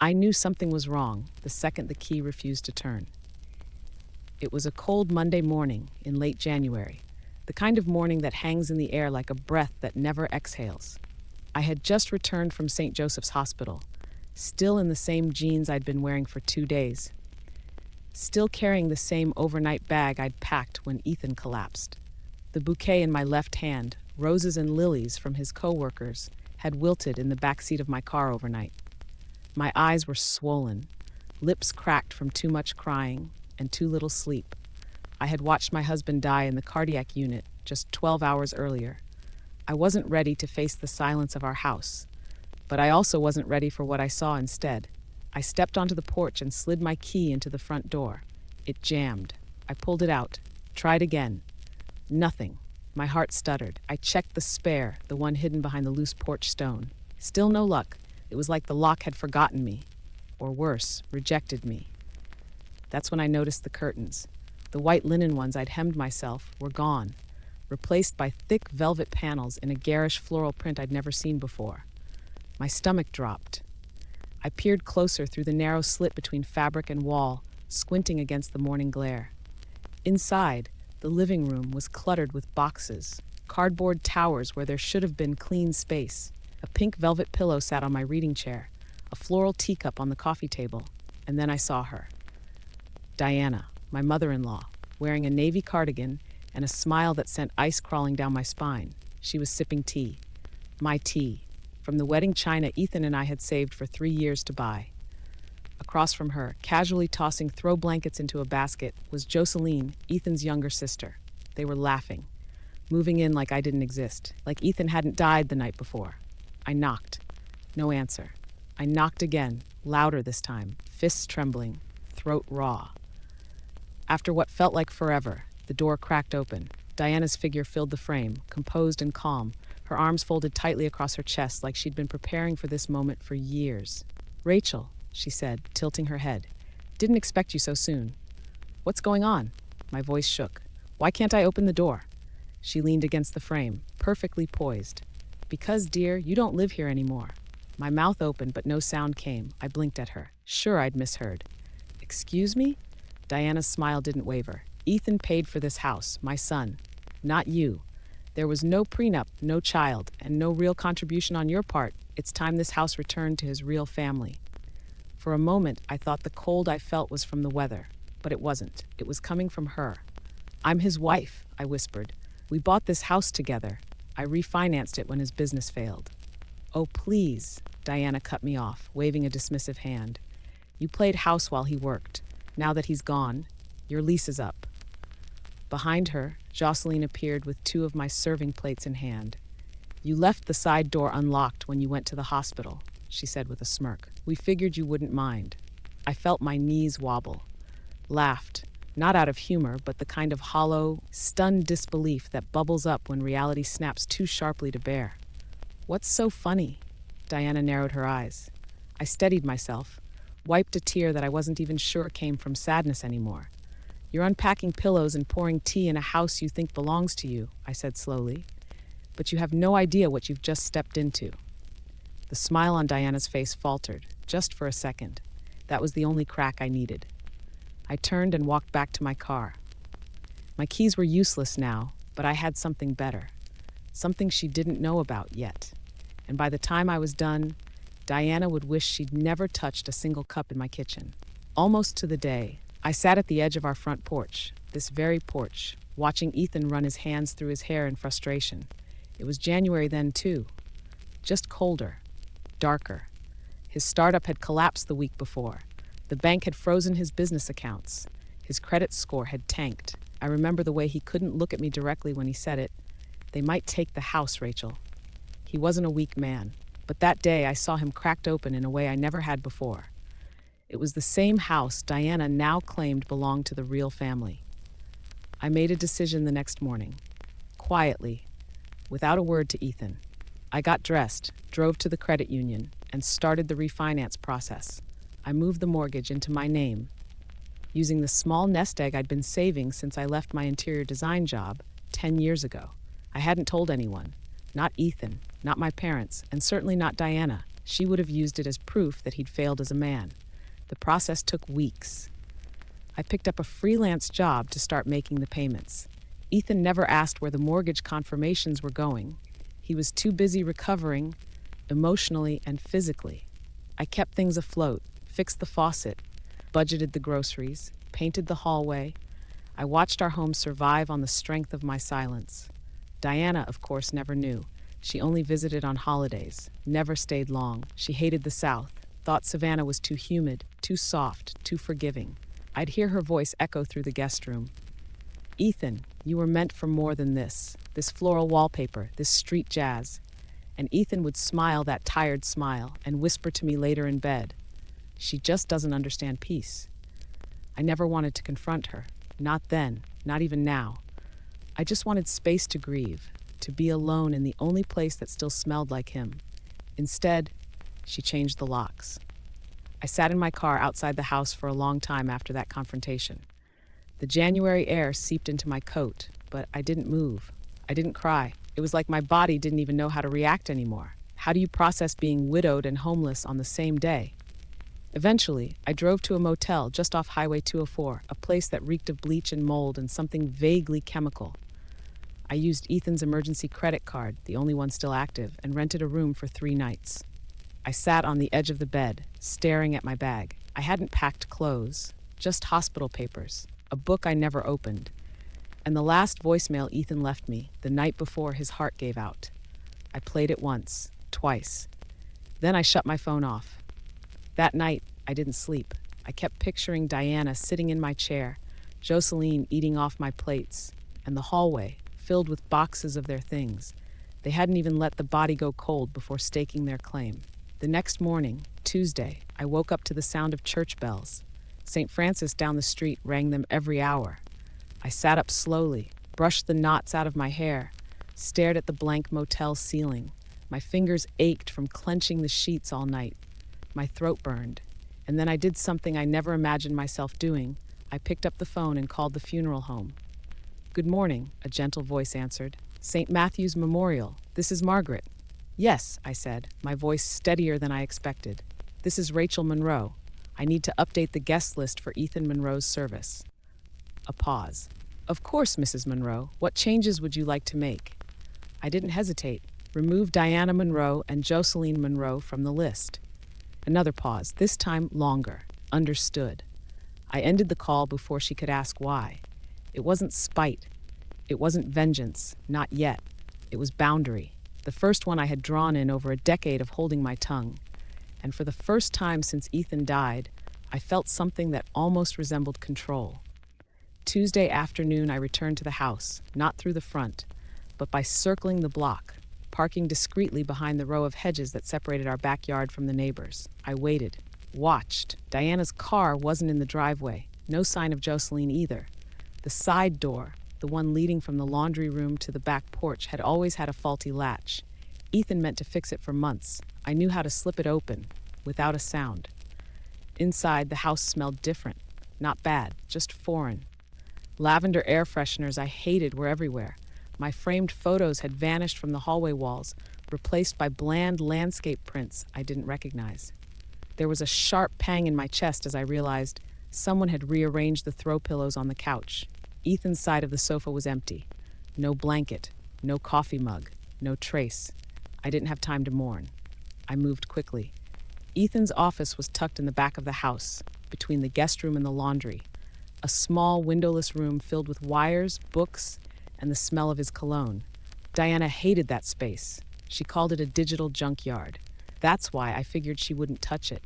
I knew something was wrong the second the key refused to turn. It was a cold Monday morning in late January, the kind of morning that hangs in the air like a breath that never exhales. I had just returned from St. Joseph's Hospital, still in the same jeans I'd been wearing for 2 days, still carrying the same overnight bag I'd packed when Ethan collapsed. The bouquet in my left hand, roses and lilies from his co-workers, had wilted in the backseat of my car overnight. My eyes were swollen, lips cracked from too much crying and too little sleep. I had watched my husband die in the cardiac unit just 12 hours earlier. I wasn't ready to face the silence of our house, but I also wasn't ready for what I saw instead. I stepped onto the porch and slid my key into the front door. It jammed. I pulled it out, tried again. Nothing. My heart stuttered. I checked the spare, the one hidden behind the loose porch stone. Still no luck. It was like the lock had forgotten me, or worse, rejected me. That's when I noticed the curtains. The white linen ones I'd hemmed myself were gone, replaced by thick velvet panels in a garish floral print I'd never seen before. My stomach dropped. I peered closer through the narrow slit between fabric and wall, squinting against the morning glare. Inside, the living room was cluttered with boxes, cardboard towers where there should have been clean space. A pink velvet pillow sat on my reading chair, a floral teacup on the coffee table, and then I saw her. Diana, my mother-in-law, wearing a navy cardigan and a smile that sent ice crawling down my spine. She was sipping tea. My tea, from the wedding china Ethan and I had saved for 3 years to buy. Across from her, casually tossing throw blankets into a basket, was Jocelyn, Ethan's younger sister. They were laughing, moving in like I didn't exist, like Ethan hadn't died the night before. I knocked. No answer. I knocked again, louder this time, fists trembling, throat raw. After what felt like forever, the door cracked open. Diana's figure filled the frame, composed and calm, her arms folded tightly across her chest like she'd been preparing for this moment for years. "Rachel," she said, tilting her head. "Didn't expect you so soon." "What's going on?" My voice shook. "Why can't I open the door?" She leaned against the frame, perfectly poised. "Because, dear, you don't live here anymore." My mouth opened, but no sound came. I blinked at her. Sure, I'd misheard. "Excuse me?" Diana's smile didn't waver. "Ethan paid for this house, my son, not you. There was no prenup, no child, and no real contribution on your part. It's time this house returned to his real family." For a moment, I thought the cold I felt was from the weather, but it wasn't. It was coming from her. "I'm his wife," I whispered. "We bought this house together. I refinanced it when his business failed." "Oh, please," Diana cut me off, waving a dismissive hand. "You played house while he worked. Now that he's gone, your lease is up." Behind her, Jocelyn appeared with 2 of my serving plates in hand. "You left the side door unlocked when you went to the hospital," she said with a smirk. "We figured you wouldn't mind." I felt my knees wobble. Laughed, not out of humor, but the kind of hollow, stunned disbelief that bubbles up when reality snaps too sharply to bear. "What's so funny?" Diana narrowed her eyes. I steadied myself, wiped a tear that I wasn't even sure came from sadness anymore. "You're unpacking pillows and pouring tea in a house you think belongs to you," I said slowly. "But you have no idea what you've just stepped into." The smile on Diana's face faltered, just for a second. That was the only crack I needed. I turned and walked back to my car. My keys were useless now, but I had something better. Something she didn't know about yet. And by the time I was done, Diana would wish she'd never touched a single cup in my kitchen. Almost to the day, I sat at the edge of our front porch, this very porch, watching Ethan run his hands through his hair in frustration. It was January then, too. Just colder, darker. His startup had collapsed the week before. The bank had frozen his business accounts. His credit score had tanked. I remember the way he couldn't look at me directly when he said it. "They might take the house, Rachel." He wasn't a weak man, but that day I saw him cracked open in a way I never had before. It was the same house Diana now claimed belonged to the real family. I made a decision the next morning, quietly, without a word to Ethan. I got dressed, drove to the credit union, and started the refinance process. I moved the mortgage into my name, using the small nest egg I'd been saving since I left my interior design job 10 years ago. I hadn't told anyone, not Ethan, not my parents, and certainly not Diana. She would have used it as proof that he'd failed as a man. The process took weeks. I picked up a freelance job to start making the payments. Ethan never asked where the mortgage confirmations were going. He was too busy recovering, emotionally and physically. I kept things afloat, fixed the faucet, budgeted the groceries, painted the hallway. I watched our home survive on the strength of my silence. Diana, of course, never knew. She only visited on holidays, never stayed long. She hated the South, thought Savannah was too humid, too soft, too forgiving. I'd hear her voice echo through the guest room. Ethan, you were meant for more than this floral wallpaper, this street jazz. And Ethan would smile that tired smile and whisper to me later in bed, she just doesn't understand peace. I never wanted to confront her, not then, not even now. I just wanted space to grieve, to be alone in the only place that still smelled like him. Instead, she changed the locks. I sat in my car outside the house for a long time after that confrontation. The January air seeped into my coat, but I didn't move. I didn't cry. It was like my body didn't even know how to react anymore. How do you process being widowed and homeless on the same day? Eventually, I drove to a motel just off Highway 204, a place that reeked of bleach and mold and something vaguely chemical. I used Ethan's emergency credit card, the only one still active, and rented a room for 3 nights. I sat on the edge of the bed, staring at my bag. I hadn't packed clothes, just hospital papers, a book I never opened, and the last voicemail Ethan left me the night before his heart gave out. I played it once, twice. Then I shut my phone off. That night, I didn't sleep. I kept picturing Diana sitting in my chair, Jocelyn eating off my plates, and the hallway filled with boxes of their things. They hadn't even let the body go cold before staking their claim. The next morning, Tuesday, I woke up to the sound of church bells. St. Francis down the street rang them every hour. I sat up slowly, brushed the knots out of my hair, stared at the blank motel ceiling. My fingers ached from clenching the sheets all night. My throat burned. And then I did something I never imagined myself doing. I picked up the phone and called the funeral home. "Good morning," a gentle voice answered. "St. Matthew's Memorial. This is Margaret." "Yes," I said, my voice steadier than I expected. "This is Rachel Monroe. I need to update the guest list for Ethan Monroe's service." A pause. "Of course, Mrs. Monroe. What changes would you like to make?" I didn't hesitate. Remove Diana Monroe and Jocelyn Monroe from the list. Another pause, this time longer. Understood. I ended the call before she could ask why. It wasn't spite. It wasn't vengeance. Not yet. It was boundary. The first one I had drawn in over a decade of holding my tongue. And for the first time since Ethan died, I felt something that almost resembled control. Tuesday afternoon, I returned to the house, not through the front, but by circling the block, parking discreetly behind the row of hedges that separated our backyard from the neighbors. I waited, watched. Diana's car wasn't in the driveway, no sign of Jocelyn either. The side door, the one leading from the laundry room to the back porch, had always had a faulty latch. Ethan meant to fix it for months. I knew how to slip it open, without a sound. Inside, the house smelled different. Not bad, just foreign. Lavender air fresheners I hated were everywhere. My framed photos had vanished from the hallway walls, replaced by bland landscape prints I didn't recognize. There was a sharp pang in my chest as I realized someone had rearranged the throw pillows on the couch. Ethan's side of the sofa was empty. No blanket, no coffee mug, no trace. I didn't have time to mourn. I moved quickly. Ethan's office was tucked in the back of the house, between the guest room and the laundry. A small, windowless room filled with wires, books, and the smell of his cologne. Diana hated that space. She called it a digital junkyard. That's why I figured she wouldn't touch it.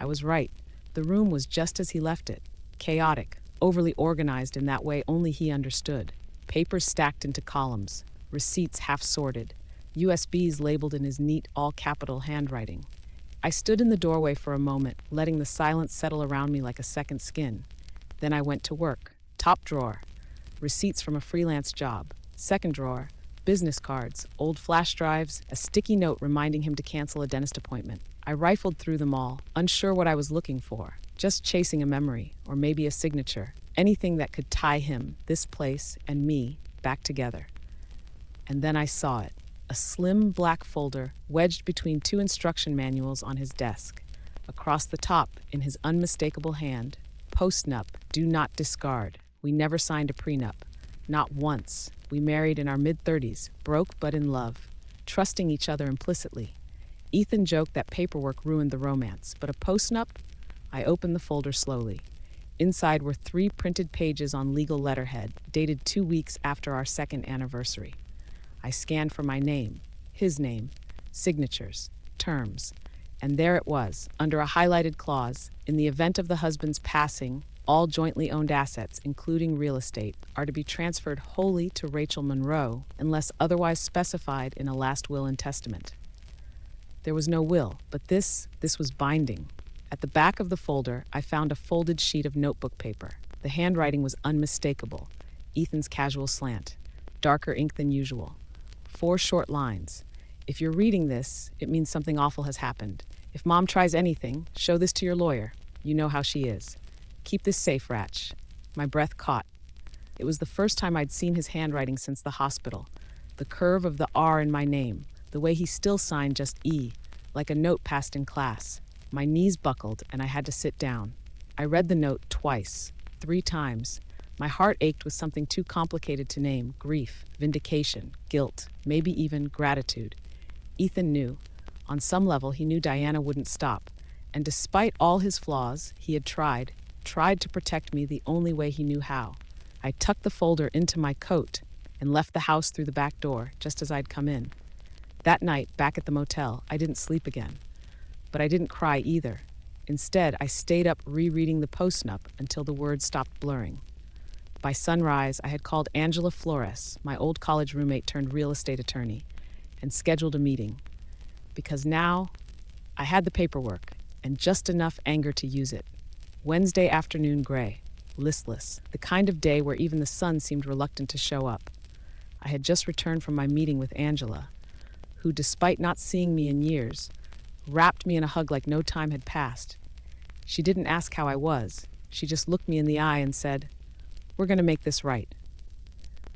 I was right. The room was just as he left it. Chaotic, overly organized in that way only he understood. Papers stacked into columns, receipts half-sorted, USBs labeled in his neat, all-capital handwriting. I stood in the doorway for a moment, letting the silence settle around me like a second skin. Then I went to work. Top drawer, receipts from a freelance job. Second drawer, business cards, old flash drives, a sticky note reminding him to cancel a dentist appointment. I rifled through them all, unsure what I was looking for, just chasing a memory, or maybe a signature, anything that could tie him, this place, and me back together. And then I saw it. a slim black folder wedged between two instruction manuals on his desk. Across the top, in his unmistakable hand, "Postnup, do not discard. We never signed a prenup. Not once. We married in our mid-30s, broke but in love, trusting each other implicitly." Ethan joked that paperwork ruined the romance, but a postnup? I opened the folder slowly. Inside were 3 printed pages on legal letterhead, dated 2 weeks after our second anniversary. I scanned for my name, his name, signatures, terms, and there it was, under a highlighted clause: in the event of the husband's passing, all jointly owned assets, including real estate, are to be transferred wholly to Rachel Monroe unless otherwise specified in a last will and testament. There was no will, but this was binding. At the back of the folder, I found a folded sheet of notebook paper. The handwriting was unmistakable. Ethan's casual slant, darker ink than usual. 4 short lines. "If you're reading this, it means something awful has happened. If Mom tries anything, show this to your lawyer. You know how she is. Keep this safe, Ratch." My breath caught. It was the first time I'd seen his handwriting since the hospital. The curve of the R in my name, the way he still signed just E, like a note passed in class. My knees buckled and I had to sit down. I read the note twice, 3 times. My heart ached with something too complicated to name: grief, vindication, guilt, maybe even gratitude. Ethan knew. On some level, he knew Diana wouldn't stop. And despite all his flaws, he had tried to protect me the only way he knew how. I tucked the folder into my coat and left the house through the back door, just as I'd come in. That night, back at the motel, I didn't sleep again. But I didn't cry either. Instead, I stayed up rereading the postnup until the words stopped blurring. By sunrise, I had called Angela Flores, my old college roommate turned real estate attorney, and scheduled a meeting. Because now, I had the paperwork and just enough anger to use it. Wednesday afternoon gray, listless, the kind of day where even the sun seemed reluctant to show up. I had just returned from my meeting with Angela, who, despite not seeing me in years, wrapped me in a hug like no time had passed. She didn't ask how I was. She just looked me in the eye and said, "We're going to make this right."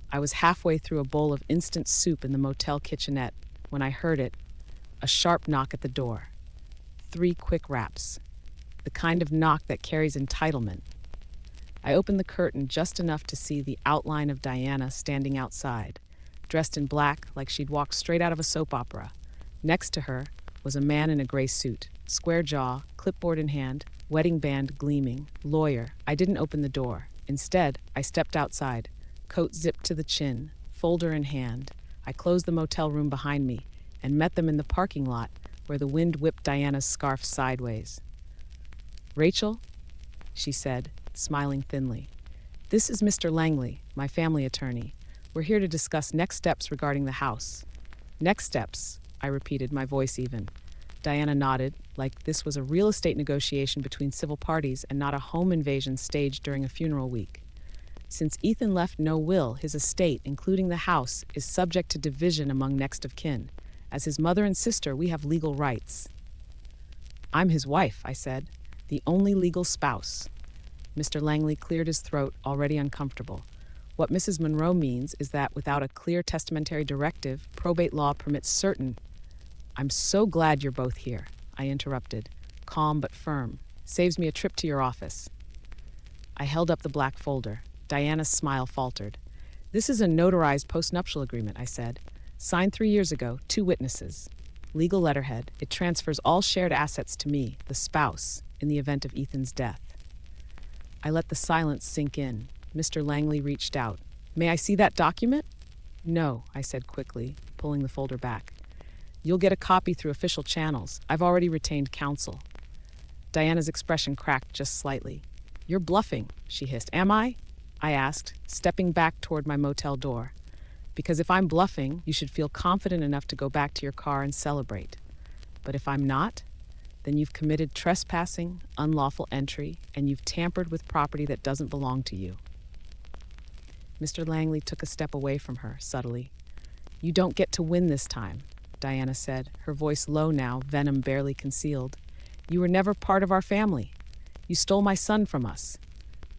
I was halfway through a bowl of instant soup in the motel kitchenette when I heard it, a sharp knock at the door. 3 quick raps, the kind of knock that carries entitlement. I opened the curtain just enough to see the outline of Diana standing outside, dressed in black like she'd walked straight out of a soap opera. Next to her was a man in a gray suit, square jaw, clipboard in hand, wedding band gleaming, lawyer. I didn't open the door. Instead, I stepped outside, coat zipped to the chin, folder in hand. I closed the motel room behind me and met them in the parking lot where the wind whipped Diana's scarf sideways. "Rachel," she said, smiling thinly. "This is Mr. Langley, my family attorney. We're here to discuss next steps regarding the house." "Next steps," I repeated, my voice even. Diana nodded, like this was a real estate negotiation between civil parties and not a home invasion staged during a funeral week. "Since Ethan left no will, his estate, including the house, is subject to division among next of kin. As his mother and sister, we have legal rights." "I'm his wife," I said, "the only legal spouse." Mr. Langley cleared his throat, already uncomfortable. "What Mrs. Monroe means is that without a clear testamentary directive, probate law permits certain—" "I'm so glad you're both here," I interrupted, calm but firm. "Saves me a trip to your office." I held up the black folder. Diana's smile faltered. "This is a notarized postnuptial agreement," I said. "Signed 3 years ago, 2 witnesses. Legal letterhead. It transfers all shared assets to me, the spouse, in the event of Ethan's death." I let the silence sink in. Mr. Langley reached out. "May I see that document?" "No," I said quickly, pulling the folder back. "You'll get a copy through official channels. I've already retained counsel." Diana's expression cracked just slightly. "You're bluffing," she hissed. "Am I?" I asked, stepping back toward my motel door. "Because if I'm bluffing, you should feel confident enough to go back to your car and celebrate. But if I'm not, then you've committed trespassing, unlawful entry, and you've tampered with property that doesn't belong to you." Mr. Langley took a step away from her, subtly. "You don't get to win this time," Diana said, her voice low now, venom barely concealed. "You were never part of our family. You stole my son from us."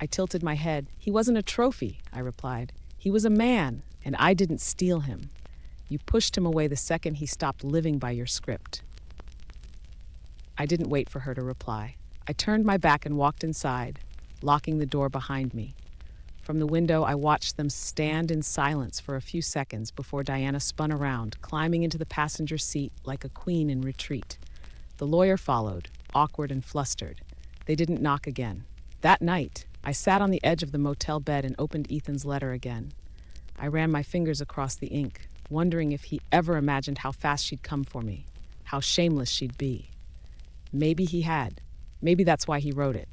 I tilted my head. "He wasn't a trophy," I replied. "He was a man, and I didn't steal him." You pushed him away the second he stopped living by your script. I didn't wait for her to reply. I turned my back and walked inside, locking the door behind me. From the window, I watched them stand in silence for a few seconds before Diana spun around, climbing into the passenger seat like a queen in retreat. The lawyer followed, awkward and flustered. They didn't knock again. That night, I sat on the edge of the motel bed and opened Ethan's letter again. I ran my fingers across the ink, wondering if he ever imagined how fast she'd come for me, how shameless she'd be. Maybe he had. Maybe that's why he wrote it.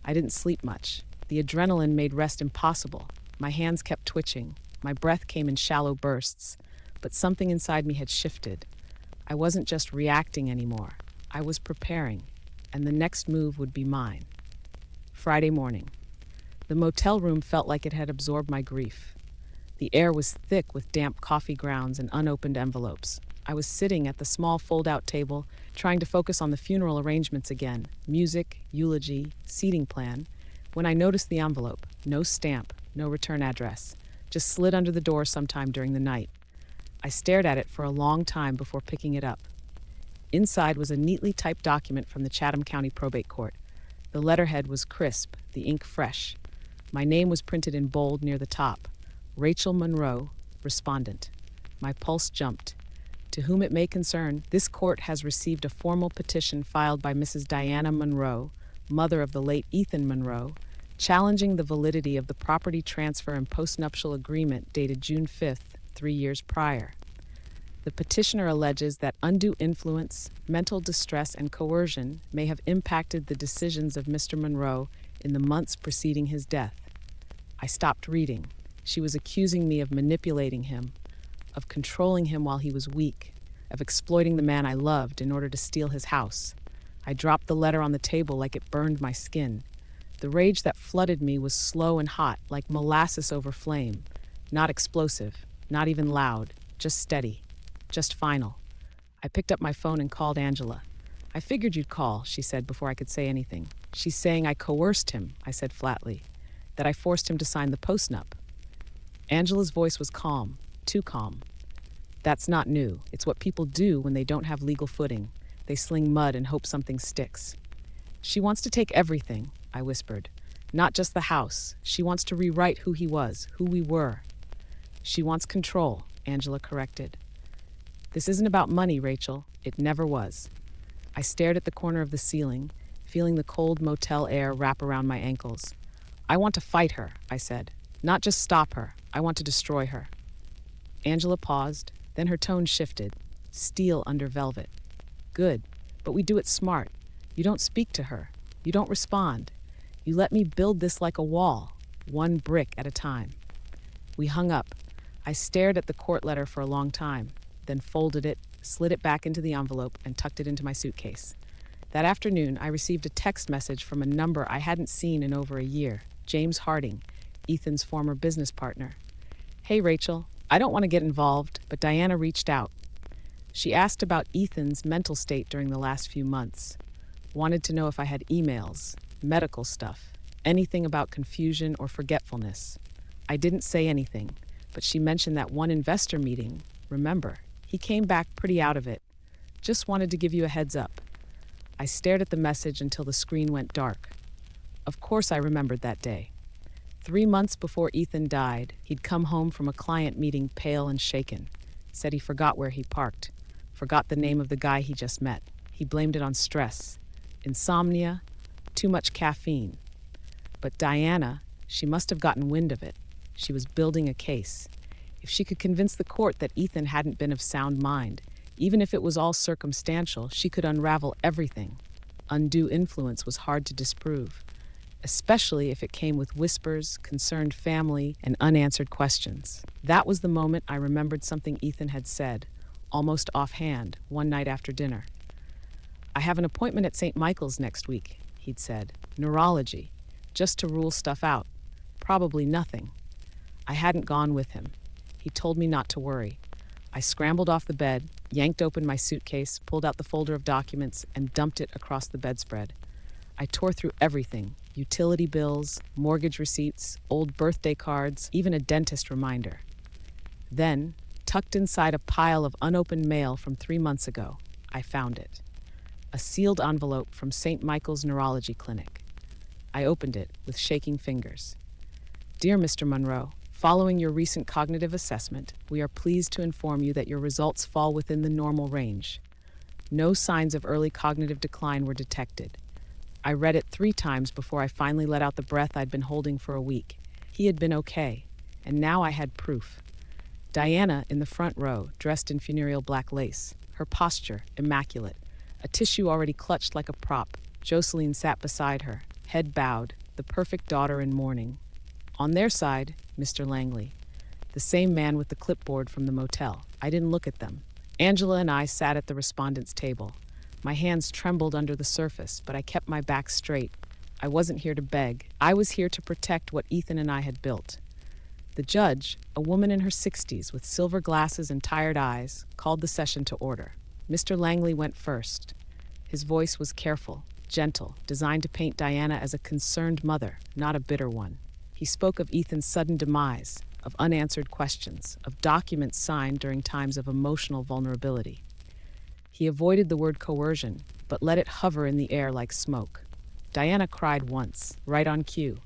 I didn't sleep much. The adrenaline made rest impossible. My hands kept twitching. My breath came in shallow bursts. But something inside me had shifted. I wasn't just reacting anymore. I was preparing, and the next move would be mine. Friday morning. The motel room felt like it had absorbed my grief. The air was thick with damp coffee grounds and unopened envelopes. I was sitting at the small fold-out table, trying to focus on the funeral arrangements again, music, eulogy, seating plan, when I noticed the envelope. No stamp, no return address, just slid under the door sometime during the night. I stared at it for a long time before picking it up. Inside was a neatly typed document from the Chatham County Probate Court. The letterhead was crisp, the ink fresh. My name was printed in bold near the top. Rachel Monroe, respondent. My pulse jumped. To whom it may concern, this court has received a formal petition filed by Mrs. Diana Monroe, mother of the late Ethan Monroe, challenging the validity of the property transfer and postnuptial agreement dated June 5th, 3 years prior. The petitioner alleges that undue influence, mental distress, and coercion may have impacted the decisions of Mr. Monroe in the months preceding his death. I stopped reading. She was accusing me of manipulating him, of controlling him while he was weak, of exploiting the man I loved in order to steal his house. I dropped the letter on the table like it burned my skin. The rage that flooded me was slow and hot, like molasses over flame. Not explosive, not even loud, just steady, just final. I picked up my phone and called Angela. "I figured you'd call," she said before I could say anything. "She's saying I coerced him," I said flatly, "that I forced him to sign the postnup." Angela's voice was calm, too calm. "That's not new. It's what people do when they don't have legal footing. They sling mud and hope something sticks." "She wants to take everything," I whispered. "Not just the house. She wants to rewrite who he was, who we were." "She wants control," Angela corrected. "This isn't about money, Rachel. It never was." I stared at the corner of the ceiling, feeling the cold motel air wrap around my ankles. "I want to fight her," I said. "Not just stop her. I want to destroy her." Angela paused, then her tone shifted. Steel under velvet. "Good, but we do it smart. You don't speak to her. You don't respond. You let me build this like a wall, one brick at a time." We hung up. I stared at the court letter for a long time, then folded it, slid it back into the envelope, and tucked it into my suitcase. That afternoon, I received a text message from a number I hadn't seen in over a year, James Harding, Ethan's former business partner. "Hey, Rachel, I don't want to get involved, but Diana reached out. She asked about Ethan's mental state during the last few months. Wanted to know if I had emails, medical stuff, anything about confusion or forgetfulness. I didn't say anything, but she mentioned that one investor meeting. Remember, he came back pretty out of it. Just wanted to give you a heads up." I stared at the message until the screen went dark. Of course I remembered that day. 3 months before Ethan died, he'd come home from a client meeting pale and shaken. Said he forgot where he parked, forgot the name of the guy he just met. He blamed it on stress, insomnia, too much caffeine. But Diana, she must have gotten wind of it. She was building a case. If she could convince the court that Ethan hadn't been of sound mind, even if it was all circumstantial, she could unravel everything. Undue influence was hard to disprove, especially if it came with whispers, concerned family, and unanswered questions. That was the moment I remembered something Ethan had said, almost offhand, one night after dinner. "I have an appointment at St. Michael's next week," he'd said. "Neurology, just to rule stuff out. Probably nothing." I hadn't gone with him. He told me not to worry. I scrambled off the bed, yanked open my suitcase, pulled out the folder of documents, and dumped it across the bedspread. I tore through everything: utility bills, mortgage receipts, old birthday cards, even a dentist reminder. Then, tucked inside a pile of unopened mail from 3 months ago. I found it. A sealed envelope from St. Michael's Neurology Clinic. I opened it with shaking fingers. Dear Mr. Monroe, following your recent cognitive assessment, we are pleased to inform you that your results fall within the normal range. No signs of early cognitive decline were detected. I read it 3 times before I finally let out the breath I'd been holding for a week. He had been okay, and now I had proof. Diana in the front row, dressed in funereal black lace, her posture immaculate, a tissue already clutched like a prop. Jocelyn sat beside her, head bowed, the perfect daughter in mourning. On their side, Mr. Langley, the same man with the clipboard from the motel. I didn't look at them. Angela and I sat at the respondents' table. My hands trembled under the surface, but I kept my back straight. I wasn't here to beg. I was here to protect what Ethan and I had built. The judge, a woman in her 60s with silver glasses and tired eyes, called the session to order. Mr. Langley went first. His voice was careful, gentle, designed to paint Diana as a concerned mother, not a bitter one. He spoke of Ethan's sudden demise, of unanswered questions, of documents signed during times of emotional vulnerability. He avoided the word coercion, but let it hover in the air like smoke. Diana cried once, right on cue.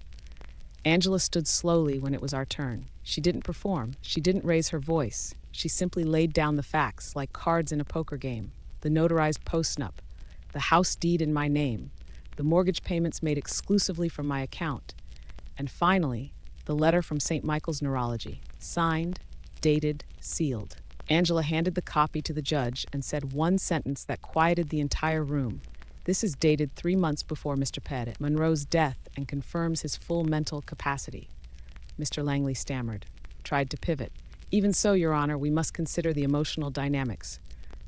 Angela stood slowly when it was our turn. She didn't perform. She didn't raise her voice. She simply laid down the facts like cards in a poker game. The notarized postnup, the house deed in my name, the mortgage payments made exclusively from my account, and finally, the letter from St. Michael's Neurology, signed, dated, sealed. Angela handed the copy to the judge and said one sentence that quieted the entire room. This is dated 3 months before Mr. Monroe's death and confirms his full mental capacity. Mr. Langley stammered, tried to pivot. Even so, Your Honor, we must consider the emotional dynamics.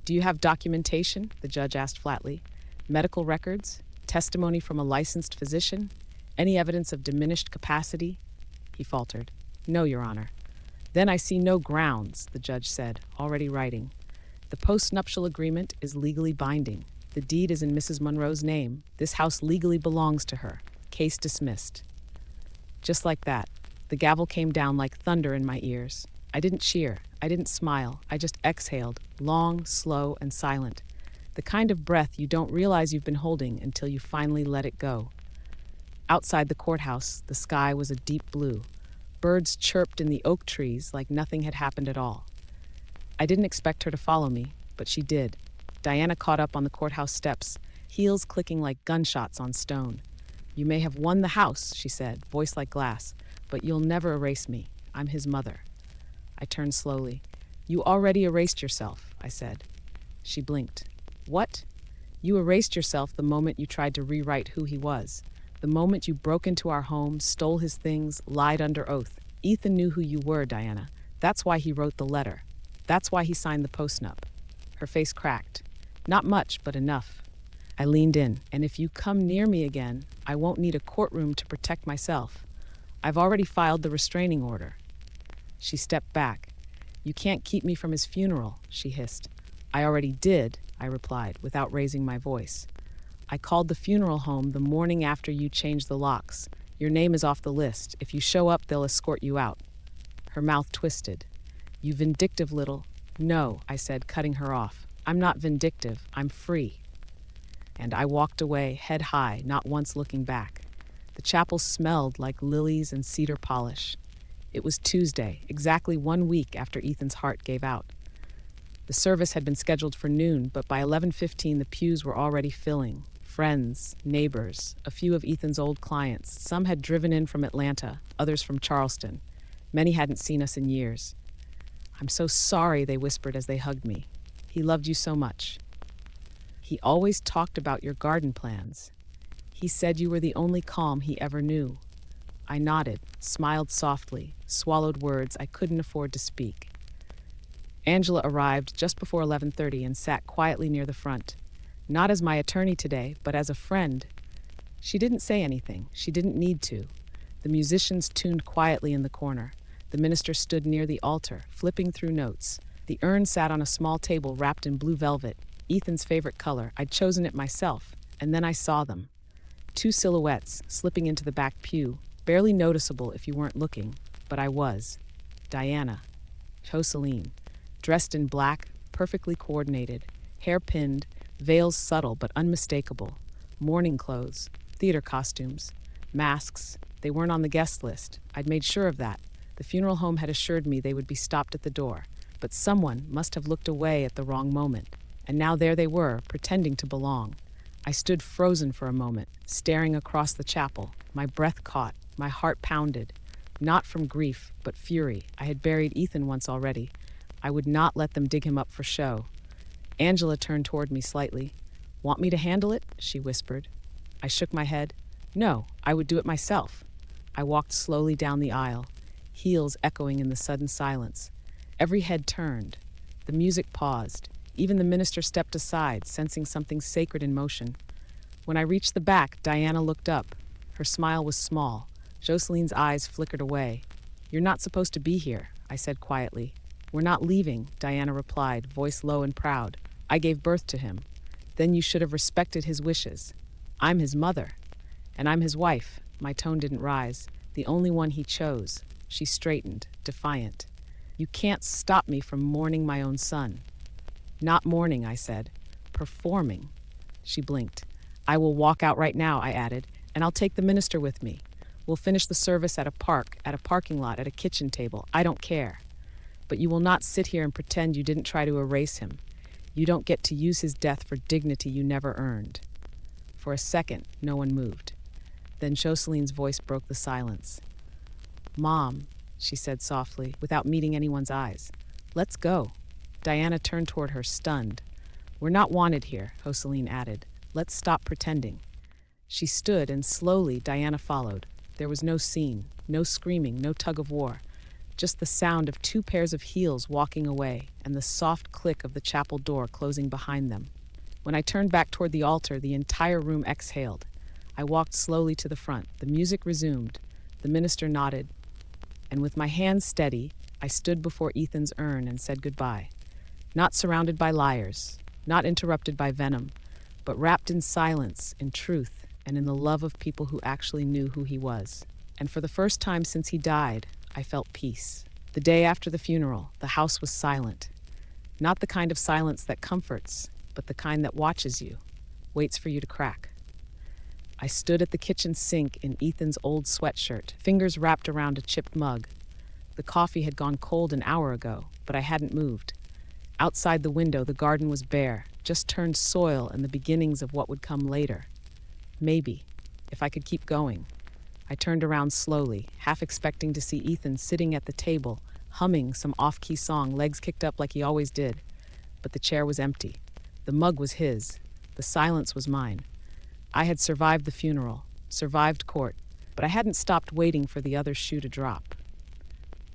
Do you have documentation? The judge asked flatly. Medical records? Testimony from a licensed physician? Any evidence of diminished capacity? He faltered. No, Your Honor. Then I see no grounds, the judge said, already writing. The postnuptial agreement is legally binding. The deed is in Mrs. Monroe's name. This house legally belongs to her. Case dismissed. Just like that, the gavel came down like thunder in my ears. I didn't cheer. I didn't smile. I just exhaled, long, slow, and silent. The kind of breath you don't realize you've been holding until you finally let it go. Outside the courthouse, the sky was a deep blue. Birds chirped in the oak trees like nothing had happened at all. I didn't expect her to follow me, but she did. Diana caught up on the courthouse steps, heels clicking like gunshots on stone. You may have won the house, she said, voice like glass, but you'll never erase me. I'm his mother. I turned slowly. You already erased yourself, I said. She blinked. What? You erased yourself the moment you tried to rewrite who he was. The moment you broke into our home, stole his things, lied under oath. Ethan knew who you were, Diana. That's why he wrote the letter. That's why he signed the postnup. Her face cracked. Not much, but enough. I leaned in, and if you come near me again, I won't need a courtroom to protect myself. I've already filed the restraining order. She stepped back. You can't keep me from his funeral, she hissed. I already did, I replied, without raising my voice. I called the funeral home the morning after you changed the locks. Your name is off the list. If you show up, they'll escort you out. Her mouth twisted. You vindictive little... No, I said, cutting her off. I'm not vindictive. I'm free. And I walked away, head high, not once looking back. The chapel smelled like lilies and cedar polish. It was Tuesday, exactly 1 week after Ethan's heart gave out. The service had been scheduled for noon, but by 11:15 the pews were already filling. Friends, neighbors, a few of Ethan's old clients. Some had driven in from Atlanta, others from Charleston. Many hadn't seen us in years. I'm so sorry, they whispered as they hugged me. He loved you so much. He always talked about your garden plans. He said you were the only calm he ever knew. I nodded, smiled softly, swallowed words I couldn't afford to speak. Angela arrived just before 11:30 and sat quietly near the front. Not as my attorney today, but as a friend. She didn't say anything. She didn't need to. The musicians tuned quietly in the corner. The minister stood near the altar, flipping through notes. The urn sat on a small table wrapped in blue velvet, Ethan's favorite color. I'd chosen it myself, and then I saw them. 2 silhouettes slipping into the back pew, barely noticeable if you weren't looking, but I was. Diana. Jocelyn. dressed in black, perfectly coordinated, hair pinned, veils subtle but unmistakable, mourning clothes, theater costumes, masks. They weren't on the guest list. I'd made sure of that. The funeral home had assured me they would be stopped at the door, but someone must have looked away at the wrong moment. And now there they were, pretending to belong. I stood frozen for a moment, staring across the chapel. My breath caught, my heart pounded. Not from grief, but fury. I had buried Ethan once already. I would not let them dig him up for show. Angela turned toward me slightly. "Want me to handle it?" she whispered. I shook my head. No, I would do it myself. I walked slowly down the aisle, heels echoing in the sudden silence. Every head turned. The music paused. Even the minister stepped aside, sensing something sacred in motion. When I reached the back, Diana looked up. Her smile was small. Joceline's eyes flickered away. "You're not supposed to be here," I said quietly. "We're not leaving," Diana replied, voice low and proud. "I gave birth to him. Then you should have respected his wishes. I'm his mother. And I'm his wife." My tone didn't rise. "The only one he chose." She straightened, defiant. "You can't stop me from mourning my own son." "Not mourning," I said. "Performing." She blinked. "I will walk out right now," I added, "and I'll take the minister with me. We'll finish the service at a park, at a parking lot, at a kitchen table. I don't care. But you will not sit here and pretend you didn't try to erase him. You don't get to use his death for dignity you never earned." For a second, no one moved. Then Joceline's voice broke the silence. "Mom," she said softly, without meeting anyone's eyes. "Let's go." Diana turned toward her, stunned. "We're not wanted here," Joceline added. "Let's stop pretending." She stood, and slowly Diana followed. There was no scene, no screaming, no tug of war. Just the sound of two pairs of heels walking away and the soft click of the chapel door closing behind them. When I turned back toward the altar, the entire room exhaled. I walked slowly to the front. The music resumed. The minister nodded. And with my hands steady, I stood before Ethan's urn and said goodbye. Not surrounded by liars, not interrupted by venom, but wrapped in silence, in truth, and in the love of people who actually knew who he was. And for the first time since he died, I felt peace. The day after the funeral, the house was silent. Not the kind of silence that comforts, but the kind that watches you, waits for you to crack. I stood at the kitchen sink in Ethan's old sweatshirt, fingers wrapped around a chipped mug. The coffee had gone cold an hour ago, but I hadn't moved. Outside the window, the garden was bare, just turned soil and the beginnings of what would come later. Maybe, if I could keep going. I turned around slowly, half expecting to see Ethan sitting at the table, humming some off-key song, legs kicked up like he always did. But the chair was empty. The mug was his. The silence was mine. I had survived the funeral, survived court, but I hadn't stopped waiting for the other shoe to drop.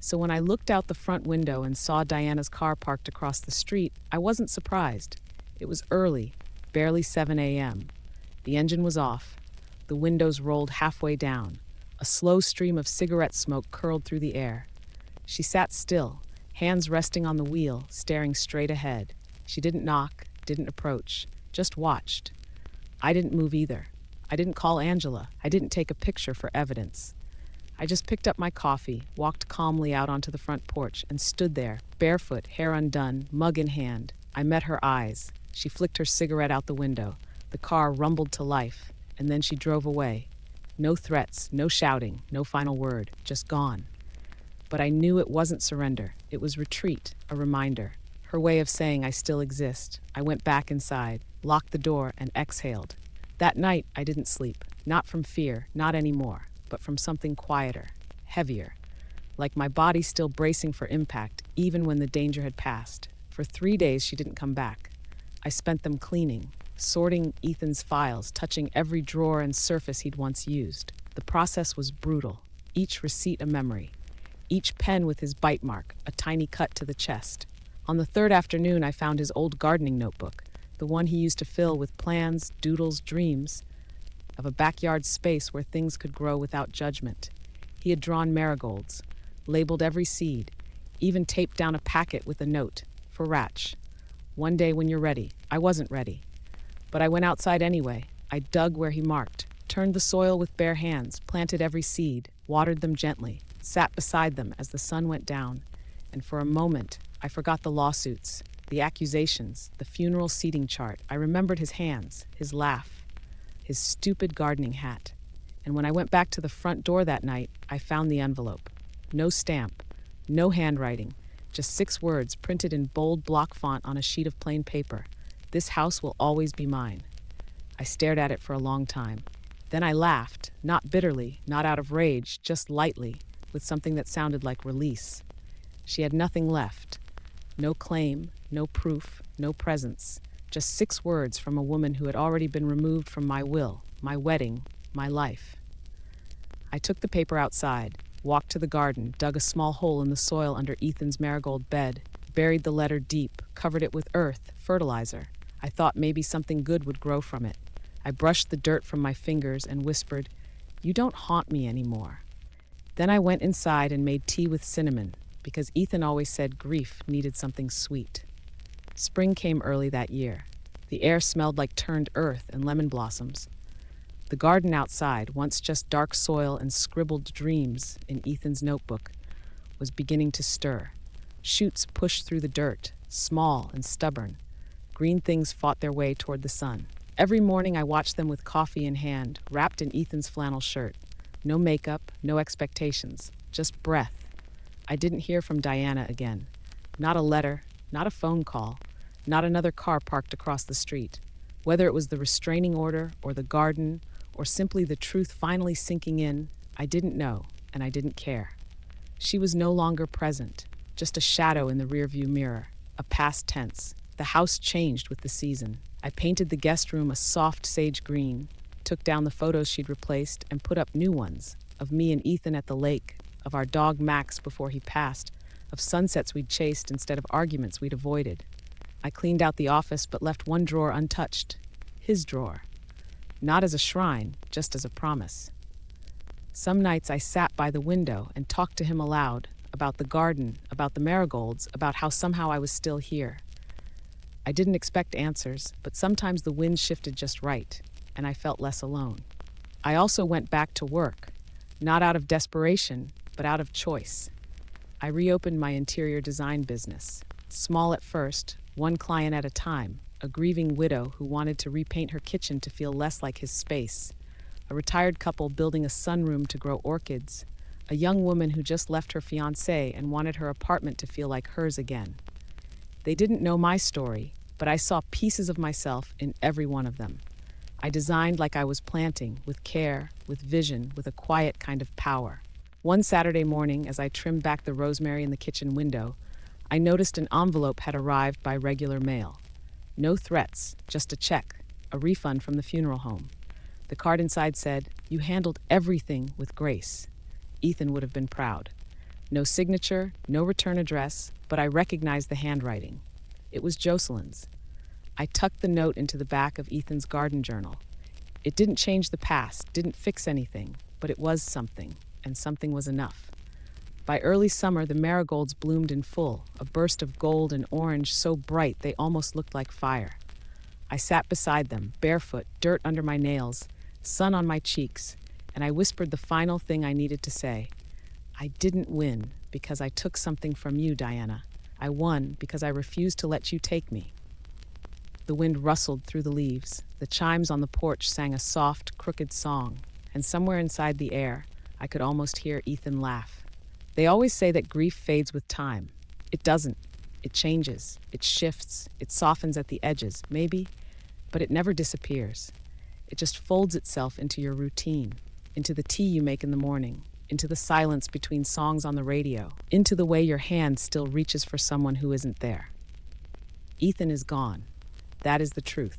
So when I looked out the front window and saw Diana's car parked across the street, I wasn't surprised. It was early, barely 7 a.m. The engine was off. The windows rolled halfway down. A slow stream of cigarette smoke curled through the air. She sat still, hands resting on the wheel, staring straight ahead. She didn't knock, didn't approach, just watched. I didn't move either. I didn't call Angela. I didn't take a picture for evidence. I just picked up my coffee, walked calmly out onto the front porch, and stood there, barefoot, hair undone, mug in hand. I met her eyes. She flicked her cigarette out the window. The car rumbled to life, and then she drove away. No threats, no shouting, no final word, just gone. But I knew it wasn't surrender. It was retreat, a reminder. Her way of saying I still exist. I went back inside, locked the door, and exhaled. That night, I didn't sleep. Not from fear, not anymore, but from something quieter, heavier. Like my body still bracing for impact, even when the danger had passed. For 3 days, she didn't come back. I spent them cleaning, sorting Ethan's files, touching every drawer and surface he'd once used. The process was brutal. Each receipt a memory. Each pen with his bite mark, a tiny cut to the chest. On the third afternoon, I found his old gardening notebook, the one he used to fill with plans, doodles, dreams of a backyard space where things could grow without judgment. He had drawn marigolds, labeled every seed, even taped down a packet with a note, for Ratch. One day when you're ready. I wasn't ready. But I went outside anyway. I dug where he marked, turned the soil with bare hands, planted every seed, watered them gently, sat beside them as the sun went down, and for a moment, I forgot the lawsuits, the accusations, the funeral seating chart. I remembered his hands, his laugh, his stupid gardening hat. And when I went back to the front door that night, I found the envelope. No stamp, no handwriting, just 6 words printed in bold block font on a sheet of plain paper. This house will always be mine. I stared at it for a long time. Then I laughed, not bitterly, not out of rage, just lightly, with something that sounded like release. She had nothing left. No claim, no proof, no presence. Just 6 words from a woman who had already been removed from my will, my wedding, my life. I took the paper outside, walked to the garden, dug a small hole in the soil under Ethan's marigold bed, buried the letter deep, covered it with earth, fertilizer. I thought maybe something good would grow from it. I brushed the dirt from my fingers and whispered, "You don't haunt me anymore." Then I went inside and made tea with cinnamon, because Ethan always said grief needed something sweet. Spring came early that year. The air smelled like turned earth and lemon blossoms. The garden outside, once just dark soil and scribbled dreams in Ethan's notebook, was beginning to stir. Shoots pushed through the dirt, small and stubborn. Green things fought their way toward the sun. Every morning I watched them with coffee in hand, wrapped in Ethan's flannel shirt. No makeup, no expectations, just breath. I didn't hear from Diana again. Not a letter, not a phone call, not another car parked across the street. Whether it was the restraining order or the garden or simply the truth finally sinking in, I didn't know, and I didn't care. She was no longer present, just a shadow in the rearview mirror, a past tense. The house changed with the season. I painted the guest room a soft sage green, took down the photos she'd replaced, and put up new ones, of me and Ethan at the lake, of our dog Max before he passed, of sunsets we'd chased instead of arguments we'd avoided. I cleaned out the office but left one drawer untouched, his drawer. Not as a shrine, just as a promise. Some nights I sat by the window and talked to him aloud, about the garden, about the marigolds, about how somehow I was still here. I didn't expect answers, but sometimes the wind shifted just right, and I felt less alone. I also went back to work, not out of desperation, but out of choice. I reopened my interior design business, small at first, one client at a time, a grieving widow who wanted to repaint her kitchen to feel less like his space, a retired couple building a sunroom to grow orchids, a young woman who just left her fiancé and wanted her apartment to feel like hers again. They didn't know my story, but I saw pieces of myself in every one of them. I designed like I was planting, with care, with vision, with a quiet kind of power. One Saturday morning, as I trimmed back the rosemary in the kitchen window, I noticed an envelope had arrived by regular mail. No threats, just a check, a refund from the funeral home. The card inside said, "You handled everything with grace." Ethan would have been proud. No signature, no return address, but I recognized the handwriting. It was Jocelyn's. I tucked the note into the back of Ethan's garden journal. It didn't change the past, didn't fix anything, but it was something, and something was enough. By early summer, the marigolds bloomed in full, a burst of gold and orange so bright they almost looked like fire. I sat beside them, barefoot, dirt under my nails, sun on my cheeks, and I whispered the final thing I needed to say. I didn't win because I took something from you, Diana. I won because I refused to let you take me. The wind rustled through the leaves. The chimes on the porch sang a soft, crooked song, and somewhere inside the air, I could almost hear Ethan laugh. They always say that grief fades with time. It doesn't. It changes, it shifts, it softens at the edges, maybe, but it never disappears. It just folds itself into your routine, into the tea you make in the morning, into the silence between songs on the radio, into the way your hand still reaches for someone who isn't there. Ethan is gone. That is the truth.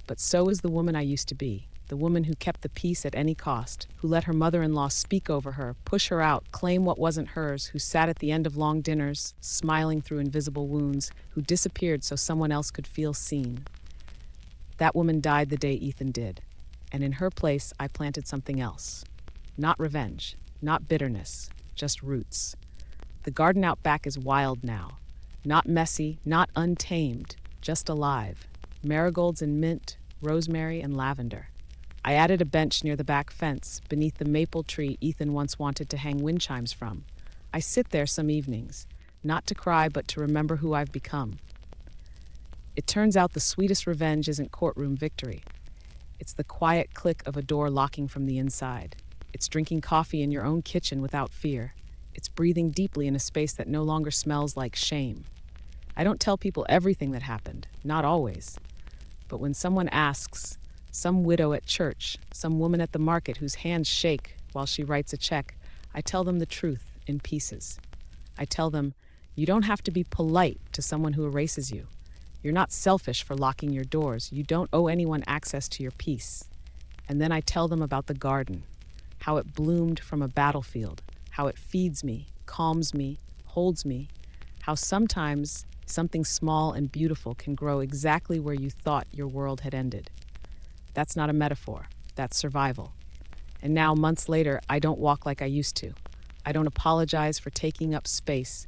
But so is the woman I used to be, the woman who kept the peace at any cost, who let her mother-in-law speak over her, push her out, claim what wasn't hers, who sat at the end of long dinners, smiling through invisible wounds, who disappeared so someone else could feel seen. That woman died the day Ethan did, and in her place I planted something else. Not revenge, not bitterness, just roots. The garden out back is wild now. Not messy, not untamed, just alive. Marigolds and mint, rosemary and lavender. I added a bench near the back fence, beneath the maple tree Ethan once wanted to hang wind chimes from. I sit there some evenings, not to cry, but to remember who I've become. It turns out the sweetest revenge isn't courtroom victory. It's the quiet click of a door locking from the inside. It's drinking coffee in your own kitchen without fear. It's breathing deeply in a space that no longer smells like shame. I don't tell people everything that happened, not always. But when someone asks, some widow at church, some woman at the market whose hands shake while she writes a check, I tell them the truth in pieces. I tell them, you don't have to be polite to someone who erases you. You're not selfish for locking your doors. You don't owe anyone access to your peace. And then I tell them about the garden, how it bloomed from a battlefield, how it feeds me, calms me, holds me, how sometimes something small and beautiful can grow exactly where you thought your world had ended. That's not a metaphor, that's survival. And now, months later, I don't walk like I used to. I don't apologize for taking up space.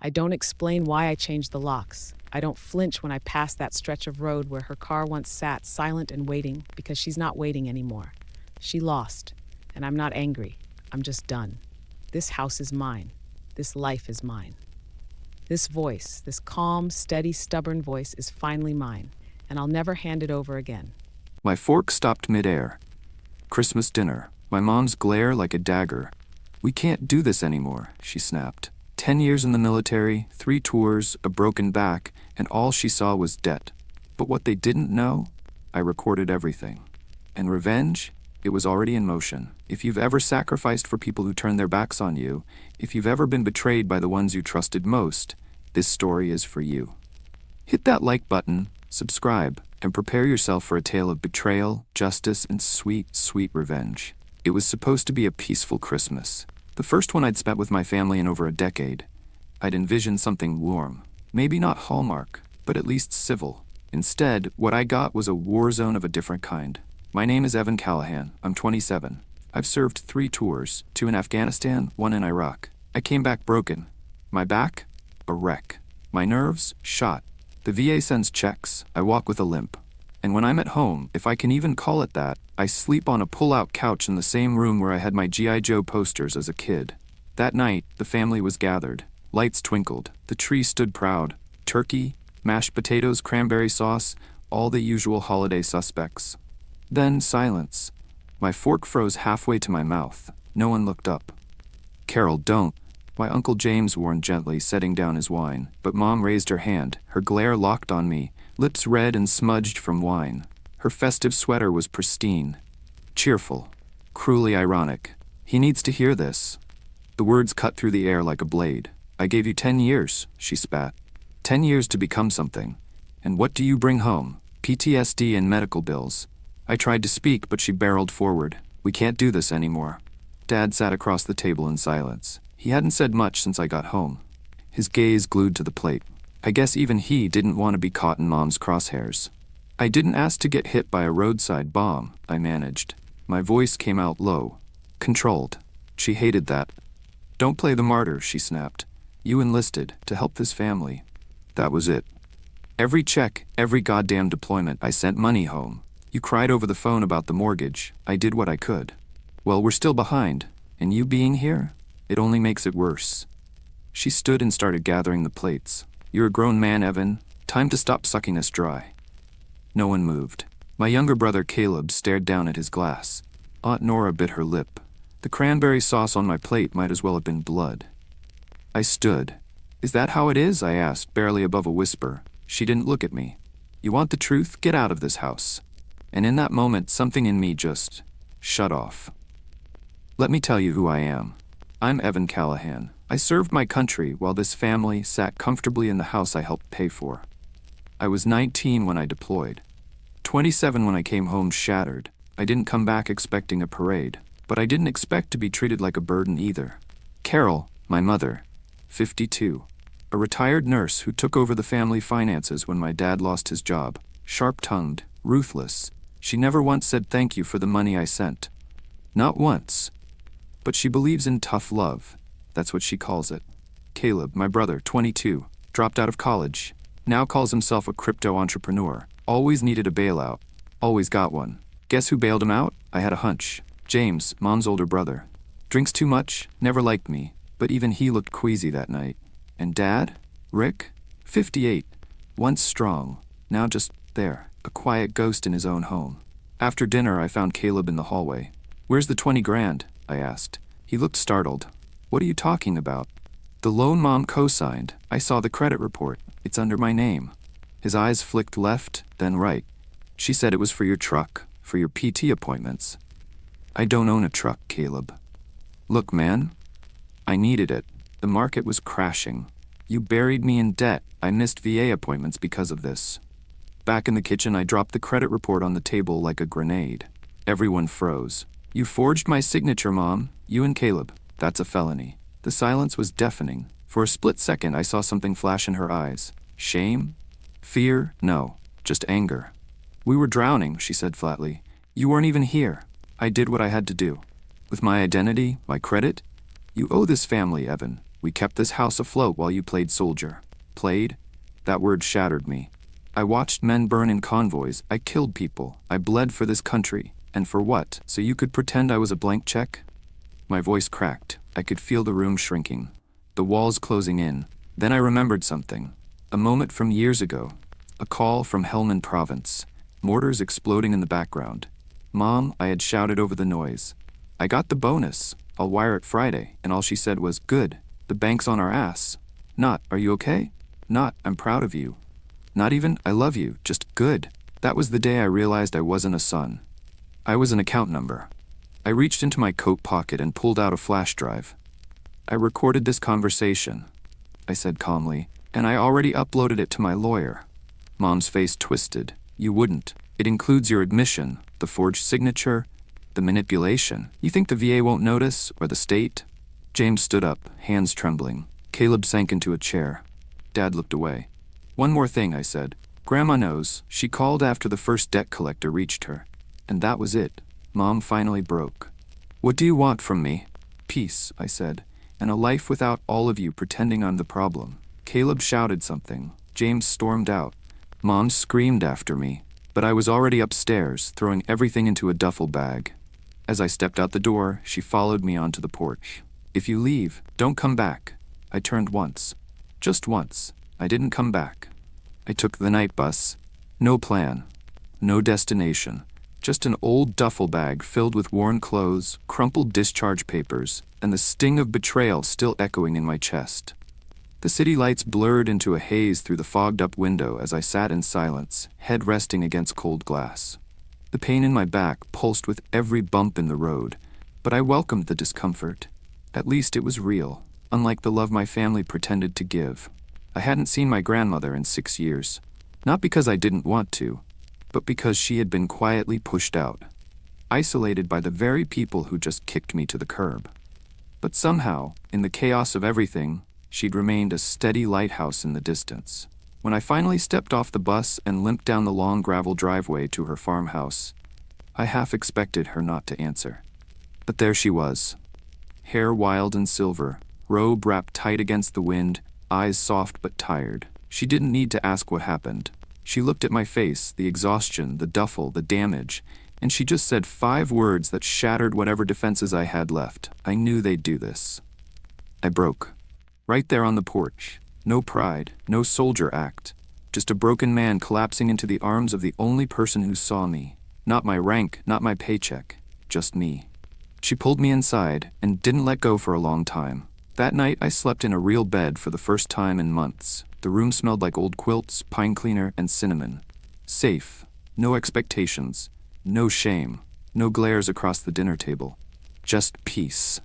I don't explain why I changed the locks. I don't flinch when I pass that stretch of road where her car once sat silent and waiting, because she's not waiting anymore. She lost, and I'm not angry. I'm just done. This house is mine. This life is mine. This voice, this calm, steady, stubborn voice is finally mine, and I'll never hand it over again. My fork stopped midair. Christmas dinner. My mom's glare like a dagger. We can't do this anymore, she snapped. 10 years in the military, 3 tours, a broken back, and all she saw was debt. But what they didn't know? I recorded everything. And revenge? It was already in motion. If you've ever sacrificed for people who turned their backs on you, if you've ever been betrayed by the ones you trusted most, this story is for you. Hit that like button, subscribe, and prepare yourself for a tale of betrayal, justice, and sweet, sweet revenge. It was supposed to be a peaceful Christmas. The first one I'd spent with my family in over a decade. I'd envisioned something warm. Maybe not Hallmark, but at least civil. Instead, what I got was a war zone of a different kind. My name is Evan Callahan. I'm 27. I've served 3 tours, 2 in Afghanistan, 1 in Iraq. I came back broken. My back? A wreck. My nerves? Shot. The VA sends checks. I walk with a limp. And when I'm at home, if I can even call it that, I sleep on a pull-out couch in the same room where I had my G.I. Joe posters as a kid. That night, the family was gathered. Lights twinkled. The tree stood proud. Turkey, mashed potatoes, cranberry sauce, all the usual holiday suspects. Then silence. My fork froze halfway to my mouth. No one looked up. Carol, don't. My Uncle James warned gently, setting down his wine. But Mom raised her hand, her glare locked on me, lips red and smudged from wine. Her festive sweater was pristine. Cheerful. Cruelly ironic. He needs to hear this. The words cut through the air like a blade. I gave you 10 years, she spat. 10 years to become something. And what do you bring home? PTSD and medical bills. I tried to speak, but she barreled forward. We can't do this anymore. Dad sat across the table in silence. He hadn't said much since I got home. His gaze glued to the plate. I guess even he didn't want to be caught in Mom's crosshairs. I didn't ask to get hit by a roadside bomb, I managed. My voice came out low. Controlled. She hated that. Don't play the martyr, she snapped. You enlisted to help this family. That was it. Every check, every goddamn deployment, I sent money home. You cried over the phone about the mortgage. I did what I could. Well, we're still behind, and you being here, it only makes it worse. She stood and started gathering the plates. You're a grown man, Evan. Time to stop sucking us dry. No one moved. My younger brother Caleb stared down at his glass. Aunt Nora bit her lip. The cranberry sauce on my plate might as well have been blood. I stood. Is that how it is? I asked, barely above a whisper. She didn't look at me. You want the truth? Get out of this house. And in that moment, something in me just shut off. Let me tell you who I am. I'm Evan Callahan. I served my country while this family sat comfortably in the house I helped pay for. I was 19 when I deployed. 27 when I came home shattered. I didn't come back expecting a parade, but I didn't expect to be treated like a burden either. Carol, my mother, 52, a retired nurse who took over the family finances when my dad lost his job, sharp-tongued, ruthless. She never once said thank you for the money I sent. Not once. But she believes in tough love. That's what she calls it. Caleb, my brother, 22, dropped out of college. Now calls himself a crypto entrepreneur. Always needed a bailout. Always got one. Guess who bailed him out? I had a hunch. James, Mom's older brother. Drinks too much, never liked me, but even he looked queasy that night. And Dad? Rick? 58. Once strong, now just there, a quiet ghost in his own home. After dinner, I found Caleb in the hallway. "Where's the 20 grand?" I asked. He looked startled. "What are you talking about?" "The loan Mom co-signed. I saw the credit report. It's under my name." His eyes flicked left, then right. "She said it was for your truck, for your PT appointments." "I don't own a truck, Caleb." "Look, man, I needed it. The market was crashing. You buried me in debt. I missed VA appointments because of this." Back in the kitchen, I dropped the credit report on the table like a grenade. Everyone froze. "You forged my signature, Mom. You and Caleb. That's a felony." The silence was deafening. For a split second, I saw something flash in her eyes. Shame? Fear? No, just anger. "We were drowning," she said flatly. "You weren't even here. I did what I had to do. With my identity, my credit. You owe this family, Evan. We kept this house afloat while you played soldier." Played? That word shattered me. I watched men burn in convoys. I killed people. I bled for this country. And for what? So you could pretend I was a blank check? My voice cracked. I could feel the room shrinking, the walls closing in. Then I remembered something. A moment from years ago. A call from Helmand Province. Mortars exploding in the background. "Mom," I had shouted over the noise. "I got the bonus. I'll wire it Friday." And all she said was, "Good. The bank's on our ass." Not, "Are you okay?" Not, "I'm proud of you." Not even, "I love you," just "good." That was the day I realized I wasn't a son. I was an account number. I reached into my coat pocket and pulled out a flash drive. "I recorded this conversation," I said calmly, "and I already uploaded it to my lawyer." Mom's face twisted. "You wouldn't. It includes your admission, the forged signature, the manipulation. You think the VA won't notice, or the state?" James stood up, hands trembling. Caleb sank into a chair. Dad looked away. "One more thing," I said. "Grandma knows. She called after the first debt collector reached her. And that was it." Mom finally broke. "What do you want from me?" "Peace," I said, "and a life without all of you pretending I'm the problem." Caleb shouted something. James stormed out. Mom screamed after me, but I was already upstairs, throwing everything into a duffel bag. As I stepped out the door, she followed me onto the porch. "If you leave, don't come back." I turned once. Just once. I didn't come back. I took the night bus. No plan. No destination. Just an old duffel bag filled with worn clothes, crumpled discharge papers, and the sting of betrayal still echoing in my chest. The city lights blurred into a haze through the fogged-up window as I sat in silence, head resting against cold glass. The pain in my back pulsed with every bump in the road, but I welcomed the discomfort. At least it was real, unlike the love my family pretended to give. I hadn't seen my grandmother in 6 years, not because I didn't want to, but because she had been quietly pushed out, isolated by the very people who just kicked me to the curb. But somehow, in the chaos of everything, she'd remained a steady lighthouse in the distance. When I finally stepped off the bus and limped down the long gravel driveway to her farmhouse, I half expected her not to answer. But there she was, hair wild and silver, robe wrapped tight against the wind, eyes soft but tired. She didn't need to ask what happened. She looked at my face, the exhaustion, the duffel, the damage, and she just said 5 words that shattered whatever defenses I had left. I knew they'd do this. I broke. Right there on the porch. No pride, no soldier act. Just a broken man collapsing into the arms of the only person who saw me. Not my rank, not my paycheck. Just me. She pulled me inside and didn't let go for a long time. That night, I slept in a real bed for the first time in months. The room smelled like old quilts, pine cleaner, and cinnamon. Safe. No expectations. No shame. No glares across the dinner table. Just peace.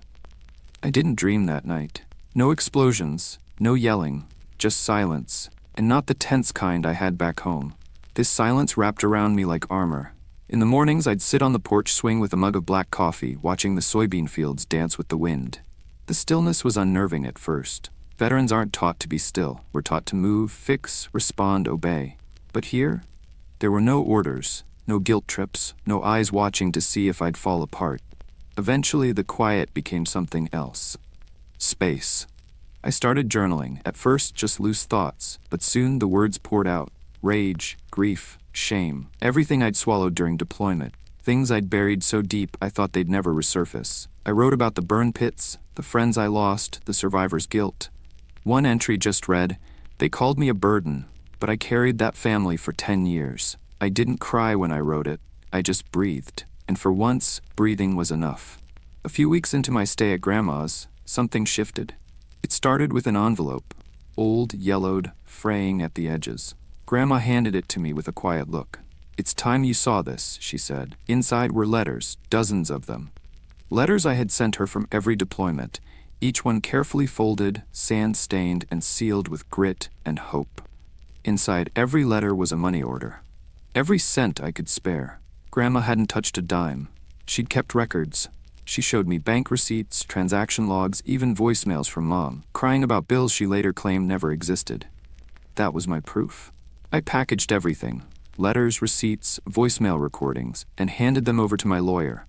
I didn't dream that night. No explosions. No yelling. Just silence. And not the tense kind I had back home. This silence wrapped around me like armor. In the mornings, I'd sit on the porch swing with a mug of black coffee, watching the soybean fields dance with the wind. The stillness was unnerving at first. Veterans aren't taught to be still. We're taught to move, fix, respond, obey. But here, there were no orders, no guilt trips, no eyes watching to see if I'd fall apart. Eventually, the quiet became something else. Space. I started journaling, at first just loose thoughts, but soon the words poured out. Rage, grief, shame, everything I'd swallowed during deployment. Things I'd buried so deep I thought they'd never resurface. I wrote about the burn pits, the friends I lost, the survivor's guilt. One entry just read, "They called me a burden, but I carried that family for 10 years. I didn't cry when I wrote it, I just breathed. And for once, breathing was enough." A few weeks into my stay at Grandma's, something shifted. It started with an envelope, old, yellowed, fraying at the edges. Grandma handed it to me with a quiet look. "It's time you saw this," she said. Inside were letters, dozens of them. Letters I had sent her from every deployment, each one carefully folded, sand-stained, and sealed with grit and hope. Inside every letter was a money order. Every cent I could spare. Grandma hadn't touched a dime. She'd kept records. She showed me bank receipts, transaction logs, even voicemails from Mom, crying about bills she later claimed never existed. That was my proof. I packaged everything, letters, receipts, voicemail recordings, and handed them over to my lawyer.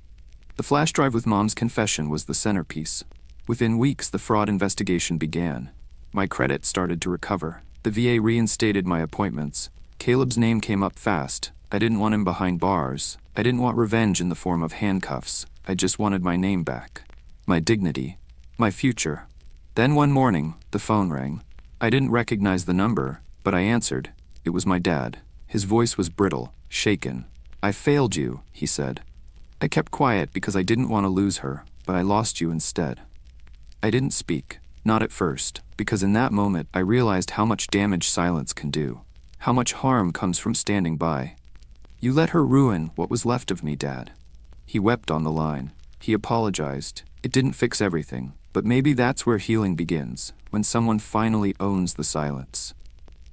The flash drive with Mom's confession was the centerpiece. Within weeks, the fraud investigation began. My credit started to recover. The VA reinstated my appointments. Caleb's name came up fast. I didn't want him behind bars. I didn't want revenge in the form of handcuffs. I just wanted my name back. My dignity. My future. Then one morning, the phone rang. I didn't recognize the number, but I answered. It was my dad. His voice was brittle, shaken. "I failed you," he said. I kept quiet because I didn't want to lose her, but I lost you instead. I didn't speak, not at first, because in that moment I realized how much damage silence can do, how much harm comes from standing by. "You let her ruin what was left of me, Dad." He wept on the line. He apologized. It didn't fix everything, but maybe that's where healing begins, when someone finally owns the silence.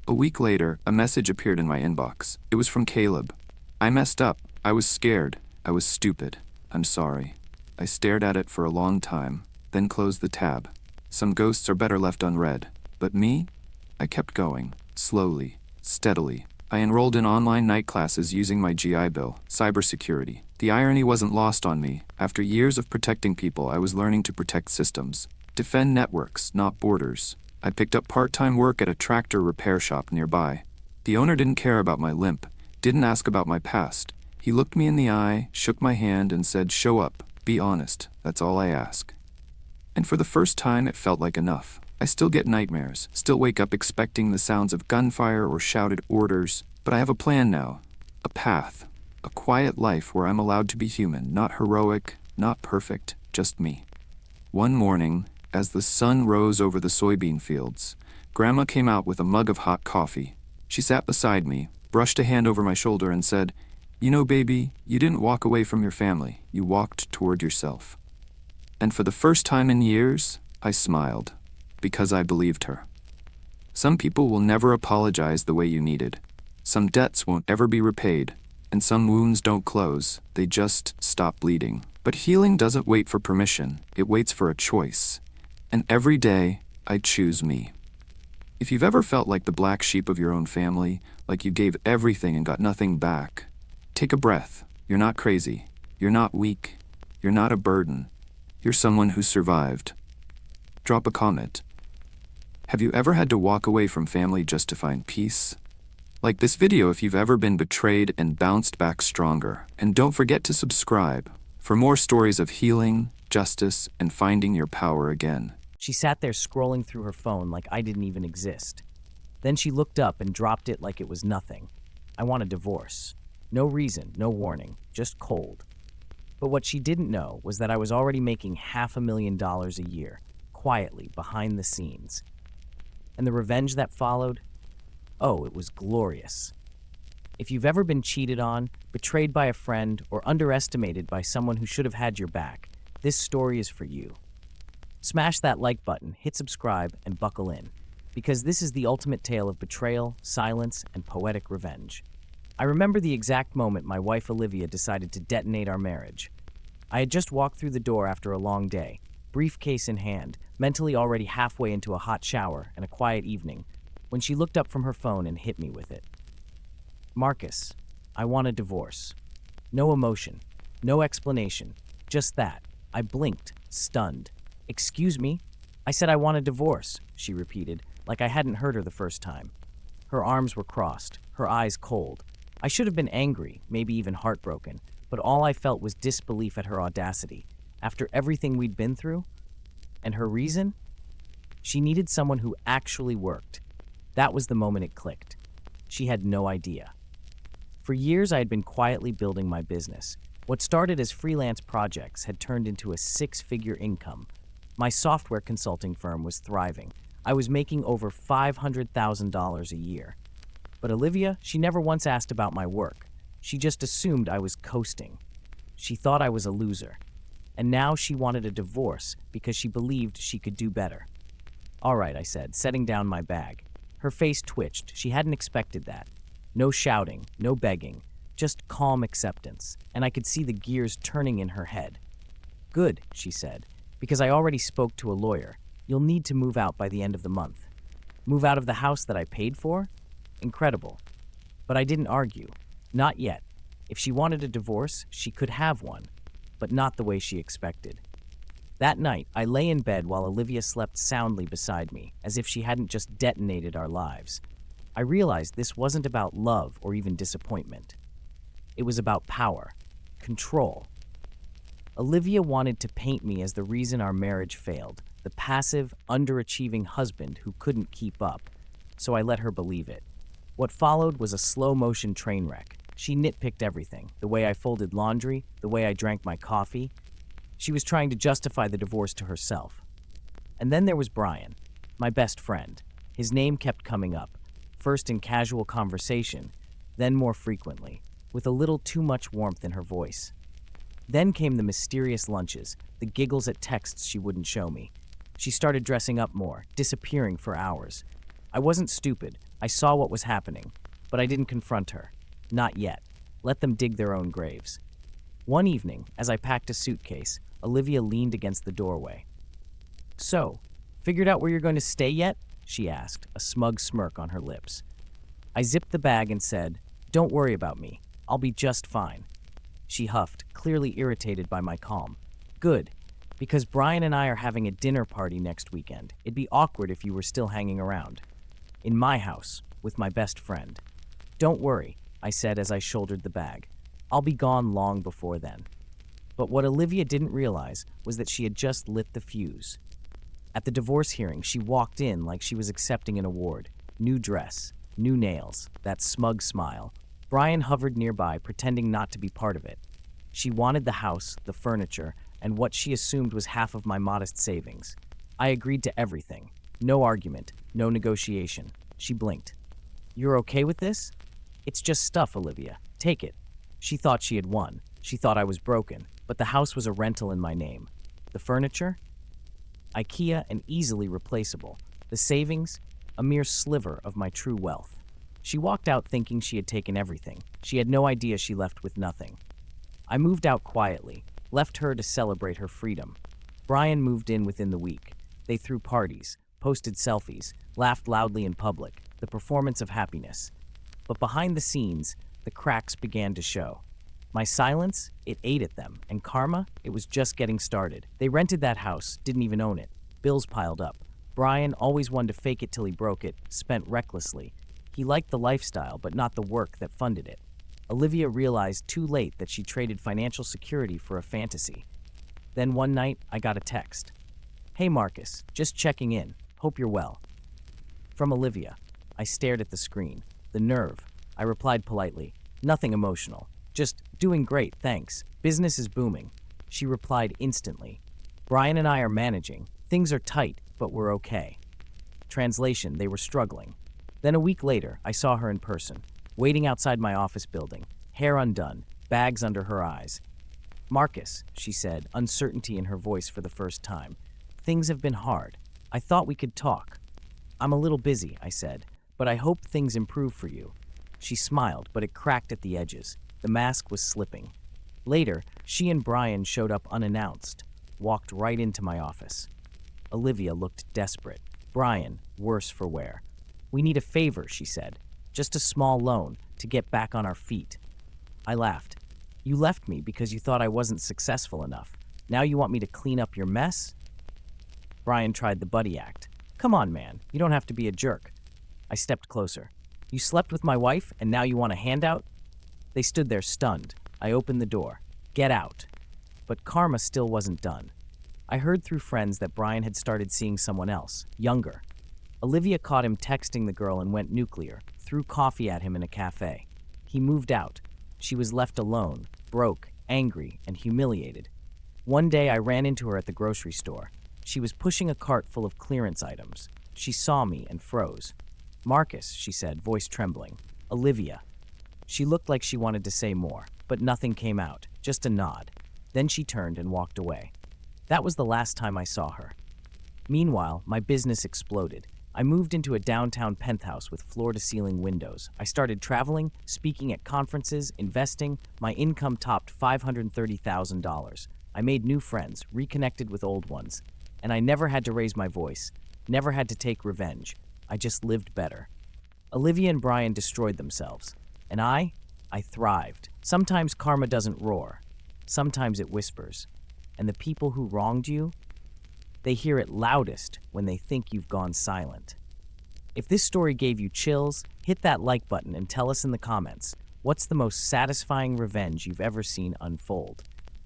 A week later, a message appeared in my inbox. It was from Caleb. "I messed up. I was scared. I was stupid. I'm sorry." I stared at it for a long time, then closed the tab. Some ghosts are better left unread. But me? I kept going, slowly, steadily. I enrolled in online night classes using my GI Bill, cybersecurity. The irony wasn't lost on me. After years of protecting people, I was learning to protect systems, defend networks, not borders. I picked up part-time work at a tractor repair shop nearby. The owner didn't care about my limp, didn't ask about my past. He looked me in the eye, shook my hand, and said, "Show up, be honest, that's all I ask." And for the first time, it felt like enough. I still get nightmares, still wake up expecting the sounds of gunfire or shouted orders, but I have a plan now, a path, a quiet life where I'm allowed to be human, not heroic, not perfect, just me. One morning, as the sun rose over the soybean fields, Grandma came out with a mug of hot coffee. She sat beside me, brushed a hand over my shoulder, and said, "You know, baby, you didn't walk away from your family, you walked toward yourself." And for the first time in years, I smiled, because I believed her. Some people will never apologize the way you needed. Some debts won't ever be repaid, and some wounds don't close, they just stop bleeding. But healing doesn't wait for permission, it waits for a choice. And every day, I choose me. If you've ever felt like the black sheep of your own family, like you gave everything and got nothing back, take a breath. You're not crazy. You're not weak. You're not a burden. You're someone who survived. Drop a comment. Have you ever had to walk away from family just to find peace? Like this video if you've ever been betrayed and bounced back stronger. And don't forget to subscribe for more stories of healing, justice, and finding your power again. She sat there scrolling through her phone like I didn't even exist. Then she looked up and dropped it like it was nothing. I want a divorce. No reason, no warning, just cold. But what she didn't know was that I was already making $500,000 a year, quietly, behind the scenes. And the revenge that followed? Oh, it was glorious. If you've ever been cheated on, betrayed by a friend, or underestimated by someone who should have had your back, this story is for you. Smash that like button, hit subscribe, and buckle in, because this is the ultimate tale of betrayal, silence, and poetic revenge. I remember the exact moment my wife Olivia decided to detonate our marriage. I had just walked through the door after a long day, briefcase in hand, mentally already halfway into a hot shower and a quiet evening, when she looked up from her phone and hit me with it. "Marcus, I want a divorce." No emotion, no explanation, just that. I blinked, stunned. "Excuse me?" "I said I want a divorce," she repeated, like I hadn't heard her the first time. Her arms were crossed, her eyes cold. I should have been angry, maybe even heartbroken, but all I felt was disbelief at her audacity. After everything we'd been through? And her reason? She needed someone who actually worked. That was the moment it clicked. She had no idea. For years, I had been quietly building my business. What started as freelance projects had turned into a six-figure income. My software consulting firm was thriving. I was making over $500,000 a year. But Olivia, she never once asked about my work. She just assumed I was coasting. She thought I was a loser. And now she wanted a divorce because she believed she could do better. "All right," I said, setting down my bag. Her face twitched. She hadn't expected that. No shouting, no begging, just calm acceptance, and I could see the gears turning in her head. "Good," she said, "because I already spoke to a lawyer. You'll need to move out by the end of the month." Move out of the house that I paid for? Incredible. But I didn't argue. Not yet. If she wanted a divorce, she could have one, but not the way she expected. That night, I lay in bed while Olivia slept soundly beside me, as if she hadn't just detonated our lives. I realized this wasn't about love or even disappointment. It was about power, control. Olivia wanted to paint me as the reason our marriage failed, the passive, underachieving husband who couldn't keep up, so I let her believe it. What followed was a slow-motion train wreck. She nitpicked everything, the way I folded laundry, the way I drank my coffee. She was trying to justify the divorce to herself. And then there was Brian, my best friend. His name kept coming up, first in casual conversation, then more frequently, with a little too much warmth in her voice. Then came the mysterious lunches, the giggles at texts she wouldn't show me. She started dressing up more, disappearing for hours. I wasn't stupid. I saw what was happening, but I didn't confront her. Not yet. Let them dig their own graves. One evening, as I packed a suitcase, Olivia leaned against the doorway. "So, figured out where you're going to stay yet?" she asked, a smug smirk on her lips. I zipped the bag and said, "Don't worry about me. I'll be just fine." She huffed, clearly irritated by my calm. "Good, because Brian and I are having a dinner party next weekend. It'd be awkward if you were still hanging around. In my house, with my best friend." "Don't worry," I said as I shouldered the bag. "I'll be gone long before then." But what Olivia didn't realize was that she had just lit the fuse. At the divorce hearing, she walked in like she was accepting an award. New dress, new nails, that smug smile. Brian hovered nearby, pretending not to be part of it. She wanted the house, the furniture, and what she assumed was half of my modest savings. I agreed to everything. No argument, no negotiation. She blinked. "You're okay with this?" "It's just stuff, Olivia. Take it." She thought she had won. She thought I was broken, but the house was a rental in my name. The furniture? IKEA and easily replaceable. The savings? A mere sliver of my true wealth. She walked out thinking she had taken everything. She had no idea she left with nothing. I moved out quietly, left her to celebrate her freedom. Brian moved in within the week. They threw parties, posted selfies, laughed loudly in public, the performance of happiness. But behind the scenes, the cracks began to show. My silence, it ate at them, and karma, it was just getting started. They rented that house, didn't even own it. Bills piled up. Brian, always one to fake it till he broke it, spent recklessly. He liked the lifestyle, but not the work that funded it. Olivia realized too late that she traded financial security for a fantasy. Then one night, I got a text. "Hey Marcus, just checking in. Hope you're well." From Olivia. I stared at the screen. The nerve. I replied politely. "Nothing emotional. Just doing great, thanks. Business is booming." She replied instantly. "Brian and I are managing. Things are tight, but we're okay." Translation, they were struggling. Then a week later, I saw her in person, waiting outside my office building, hair undone, bags under her eyes. "Marcus," she said, uncertainty in her voice for the first time. "Things have been hard. I thought we could talk." "I'm a little busy," I said, "but I hope things improve for you." She smiled, but it cracked at the edges. The mask was slipping. Later, she and Brian showed up unannounced, walked right into my office. Olivia looked desperate. Brian, worse for wear. "We need a favor," she said. "Just a small loan to get back on our feet." I laughed. "You left me because you thought I wasn't successful enough. Now you want me to clean up your mess?" Brian tried the buddy act. "Come on, man. You don't have to be a jerk." I stepped closer. "You slept with my wife, and now you want a handout?" They stood there stunned. I opened the door. "Get out." But karma still wasn't done. I heard through friends that Brian had started seeing someone else, younger. Olivia caught him texting the girl and went nuclear, threw coffee at him in a cafe. He moved out. She was left alone, broke, angry, and humiliated. One day I ran into her at the grocery store. She was pushing a cart full of clearance items. She saw me and froze. "Marcus," she said, voice trembling. "Olivia." She looked like she wanted to say more, but nothing came out, just a nod. Then she turned and walked away. That was the last time I saw her. Meanwhile, my business exploded. I moved into a downtown penthouse with floor-to-ceiling windows. I started traveling, speaking at conferences, investing. My income topped $530,000. I made new friends, reconnected with old ones. And I never had to raise my voice, never had to take revenge. I just lived better. Olivia and Brian destroyed themselves. And I thrived. Sometimes karma doesn't roar. Sometimes it whispers. And the people who wronged you, they hear it loudest when they think you've gone silent. If this story gave you chills, hit that like button and tell us in the comments, what's the most satisfying revenge you've ever seen unfold?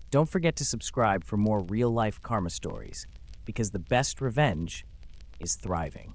Don't forget to subscribe for more real-life karma stories, because the best revenge is thriving.